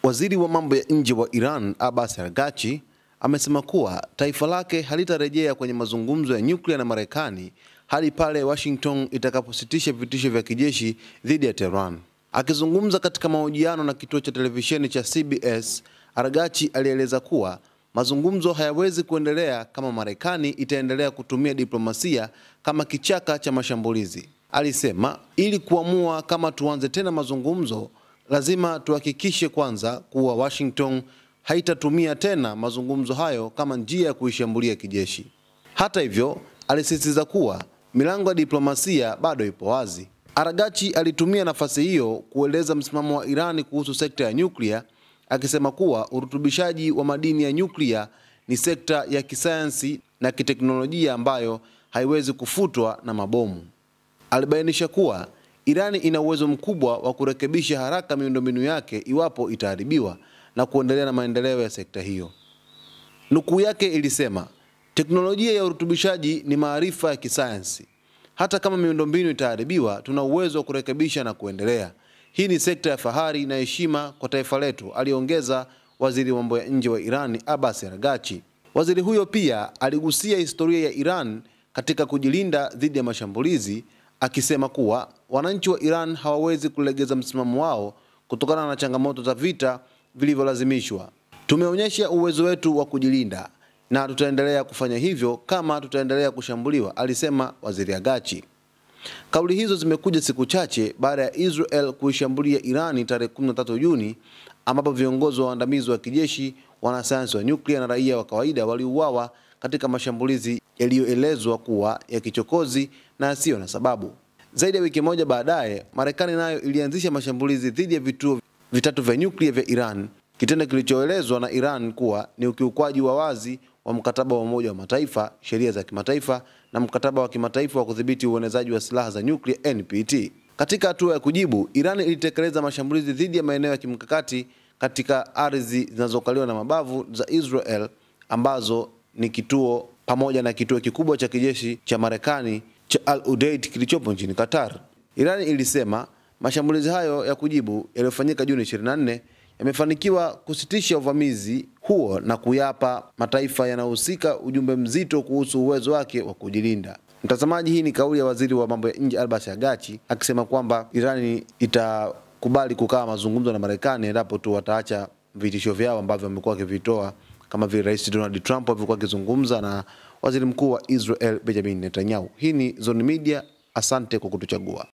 Waziri wa mambo ya nje wa Iran, Abbas Araghchi, amesema kuwa taifa lake halitarejea kwenye mazungumzo ya nyuklia na Marekani hadi pale Washington itakapositisha vitisho vya kijeshi dhidi ya Tehran. Akizungumza katika mahojiano na kituo cha televisheni cha CBS, Araghchi alieleza kuwa mazungumzo hayawezi kuendelea kama Marekani itaendelea kutumia diplomasia kama kichaka cha mashambulizi. Alisema, ili kuamua kama tuanze tena mazungumzo, lazima tuhakikishe kwanza kuwa Washington haitatumia tena mazungumzo hayo kama njia ya kuishambulia kijeshi. Hata hivyo, alisisitiza kuwa milango ya diplomasia bado ipo wazi. Araghchi alitumia nafasi hiyo kueleza msimamo wa Irani kuhusu sekta ya nyuklia, akisema kuwa urutubishaji wa madini ya nyuklia ni sekta ya kisayansi na kiteknolojia ambayo haiwezi kufutwa na mabomu. Alibainisha kuwa Irani ina uwezo mkubwa wa kurekebisha haraka miundombinu yake iwapo itaharibiwa na kuendelea na maendeleo ya sekta hiyo. Nukuu yake ilisema, teknolojia ya urutubishaji ni maarifa ya kisayansi. Hata kama miundombinu itaharibiwa, tuna uwezo wa kurekebisha na kuendelea. Hii ni sekta ya fahari na heshima kwa taifa letu, aliongeza waziri wa mambo ya nje wa Iran, Abbas Araghchi. Waziri huyo pia aligusia historia ya Iran katika kujilinda dhidi ya mashambulizi, akisema kuwa wananchi wa Iran hawawezi kulegeza msimamo wao kutokana na changamoto za vita vilivyolazimishwa. Tumeonyesha uwezo wetu wa kujilinda na tutaendelea kufanya hivyo kama tutaendelea kushambuliwa, alisema waziri Araghchi. Kauli hizo zimekuja siku chache baada ya Israel kuishambulia Irani tarehe 13 Juni, ambapo viongozi waandamizi wa kijeshi, wanasayansi wa nyuklia na raia wa kawaida waliuawa katika mashambulizi yaliyoelezwa kuwa ya kichokozi na yasiyo na sababu. Zaidi ya wiki moja baadaye, Marekani nayo ilianzisha mashambulizi dhidi ya vituo vitatu vya nyuklia vya Iran, kitendo kilichoelezwa na Iran kuwa ni ukiukwaji wa wazi wa mkataba wa Umoja wa Mataifa, sheria za kimataifa na mkataba wa kimataifa wa kudhibiti uenezaji wa silaha za nyuklia NPT. Katika hatua ya kujibu, Iran ilitekeleza mashambulizi dhidi ya maeneo ya kimkakati katika ardhi zinazokaliwa na mabavu za Israel, ambazo ni kituo pamoja na kituo kikubwa cha kijeshi cha Marekani cha Al Udeid kilichopo nchini Qatar. Iran ilisema mashambulizi hayo ya kujibu yaliyofanyika Juni 24 yamefanikiwa kusitisha uvamizi huo na kuyapa mataifa yanayohusika ujumbe mzito kuhusu uwezo wake wa kujilinda. Mtazamaji, hii ni kauli ya waziri wa mambo ya nje Abbas Araghchi akisema kwamba Iran itakubali kukaa mazungumzo na Marekani endapo tu wataacha vitisho vyao ambavyo wamekuwa wakivitoa, kama vile Rais Donald Trump alivyokuwa akizungumza na Waziri Mkuu wa Israel Benjamin Netanyahu. Hii ni Zone Media, asante kwa kutuchagua.